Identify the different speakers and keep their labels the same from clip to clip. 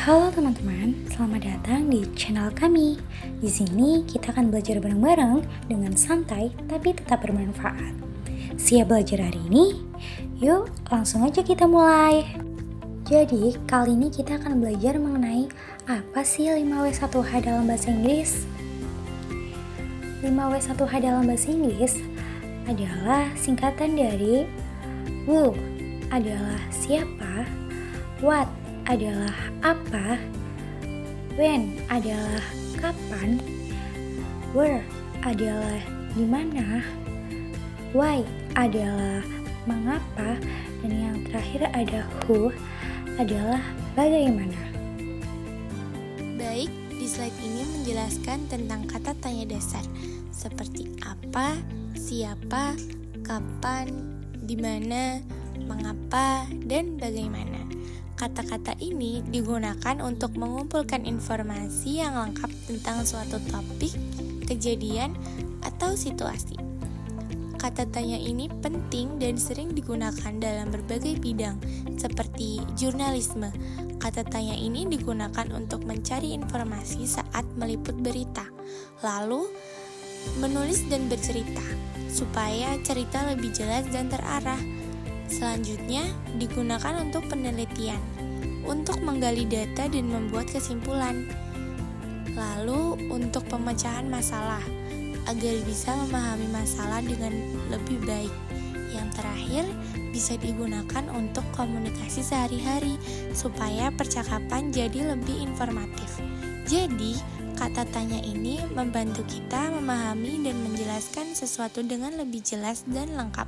Speaker 1: Halo teman-teman, selamat datang di channel kami. Di sini kita akan belajar bareng-bareng dengan santai tapi tetap bermanfaat. Siap belajar hari ini? Yuk, langsung aja kita mulai. Jadi, kali ini kita akan belajar mengenai apa sih 5W1H dalam bahasa Inggris. 5W1H dalam bahasa Inggris adalah singkatan dari who adalah siapa, what adalah apa, when adalah kapan, where adalah di mana, why adalah mengapa, dan yang terakhir ada who adalah bagaimana.
Speaker 2: Baik, di slide ini menjelaskan tentang kata tanya dasar seperti apa, siapa, kapan, di mana, mengapa, dan bagaimana. Kata-kata ini digunakan untuk mengumpulkan informasi yang lengkap tentang suatu topik, kejadian, atau situasi. Kata tanya ini penting dan sering digunakan dalam berbagai bidang, seperti jurnalisme. Kata tanya ini digunakan untuk mencari informasi saat meliput berita, lalu menulis dan bercerita, supaya cerita lebih jelas dan terarah. Selanjutnya, digunakan untuk penelitian, untuk menggali data dan membuat kesimpulan. Lalu, untuk pemecahan masalah, agar bisa memahami masalah dengan lebih baik. Yang terakhir, bisa digunakan untuk komunikasi sehari-hari, supaya percakapan jadi lebih informatif. Jadi, kata tanya ini membantu kita memahami dan menjelaskan sesuatu dengan lebih jelas dan lengkap.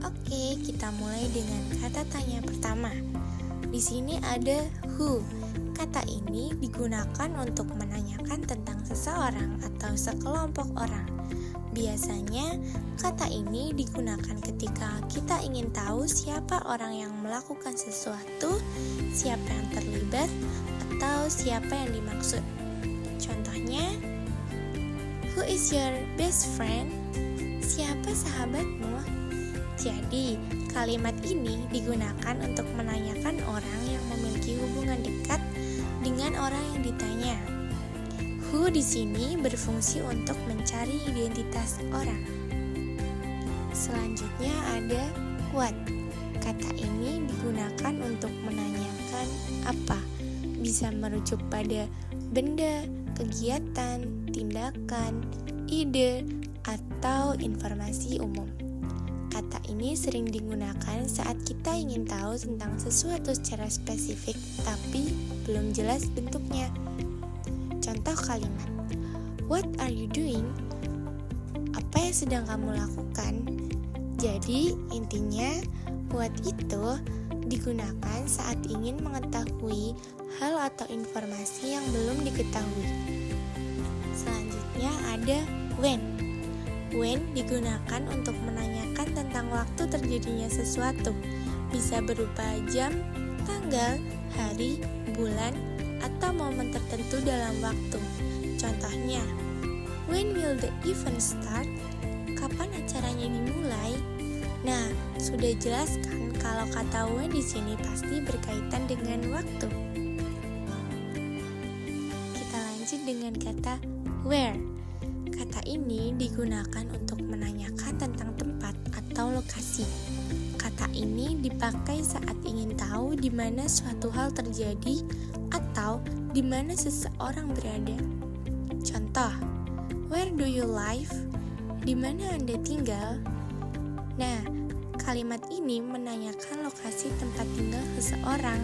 Speaker 2: Oke, kita mulai dengan kata tanya pertama. Di sini ada who. Kata ini digunakan untuk menanyakan tentang seseorang atau sekelompok orang. Biasanya, kata ini digunakan ketika kita ingin tahu siapa orang yang melakukan sesuatu, siapa yang terlibat, atau siapa yang dimaksud. Contohnya, who is your best friend? Siapa sahabatmu? Jadi, kalimat ini digunakan untuk menanyakan orang yang memiliki hubungan dekat dengan orang yang ditanya. Who di sini berfungsi untuk mencari identitas orang. Selanjutnya ada what. Kata ini digunakan untuk menanyakan apa. Bisa merujuk pada benda, kegiatan, tindakan, ide, atau informasi umum. Kata ini sering digunakan saat kita ingin tahu tentang sesuatu secara spesifik tapi belum jelas bentuknya. Contoh kalimat, what are you doing? Apa yang sedang kamu lakukan? Jadi intinya, what itu digunakan saat ingin mengetahui hal atau informasi yang belum diketahui. Selanjutnya ada when. When digunakan untuk menanyakan tentang waktu terjadinya sesuatu. Bisa berupa jam, tanggal, hari, bulan, atau momen tertentu dalam waktu. Contohnya, when will the event start? Kapan acaranya dimulai? Nah, sudah jelas kan kalau kata when di sini pasti berkaitan dengan waktu. Kita lanjut dengan kata where. Kata ini digunakan untuk menanyakan tentang tempat atau lokasi. Kata ini dipakai saat ingin tahu di mana suatu hal terjadi atau di mana seseorang berada. Contoh, where do you live? Di mana Anda tinggal? Nah, kalimat ini menanyakan lokasi tempat tinggal seseorang.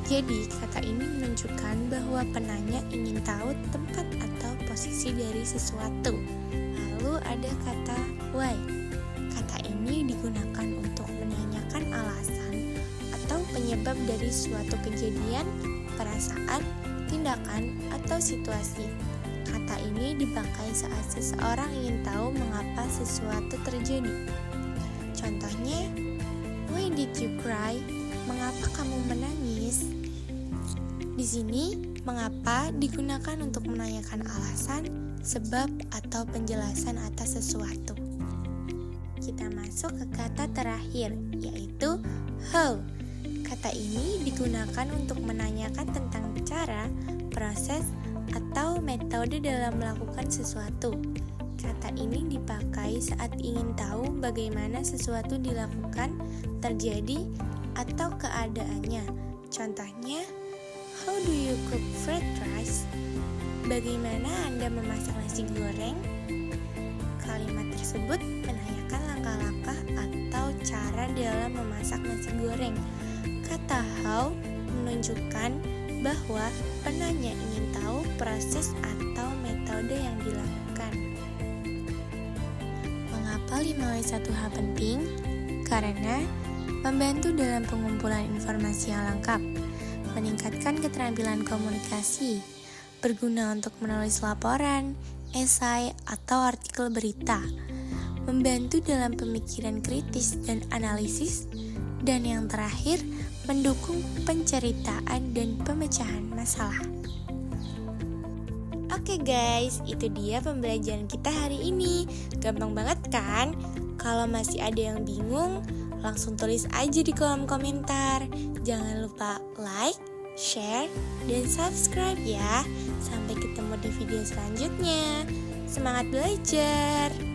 Speaker 2: Jadi, kata ini menunjukkan bahwa penanya ingin tahu tempat atau posisi dari sesuatu. Lalu ada kata why. Kata ini digunakan untuk menanyakan alasan atau penyebab dari suatu kejadian, perasaan, tindakan, atau situasi. Kata ini dipakai saat seseorang ingin tahu mengapa sesuatu terjadi. Contohnya, why did you cry? Mengapa kamu menangis? Di sini, mengapa digunakan untuk menanyakan alasan, sebab, atau penjelasan atas sesuatu. Kita masuk ke kata terakhir, yaitu how. Kata ini digunakan untuk menanyakan tentang cara, proses, atau metode dalam melakukan sesuatu. Kata ini dipakai saat ingin tahu bagaimana sesuatu dilakukan, terjadi, atau keadaannya. Contohnya, how do you cook fried rice? Bagaimana Anda memasak nasi goreng? Kalimat tersebut menanyakan langkah-langkah atau cara dalam memasak nasi goreng. Kata how menunjukkan bahwa penanya ingin tahu proses atau metode yang dilakukan. Mengapa 5W1H penting? Karena membantu dalam pengumpulan informasi yang lengkap, meningkatkan keterampilan komunikasi, berguna untuk menulis laporan, esai, atau artikel berita, membantu dalam pemikiran kritis dan analisis, dan yang terakhir, mendukung penceritaan dan pemecahan masalah. Oke guys, itu dia pembelajaran kita hari ini. Gampang banget kan? Kalau masih ada yang bingung, langsung tulis aja di kolom komentar. Jangan lupa like, share, dan subscribe ya. Sampai ketemu di video selanjutnya. Semangat belajar!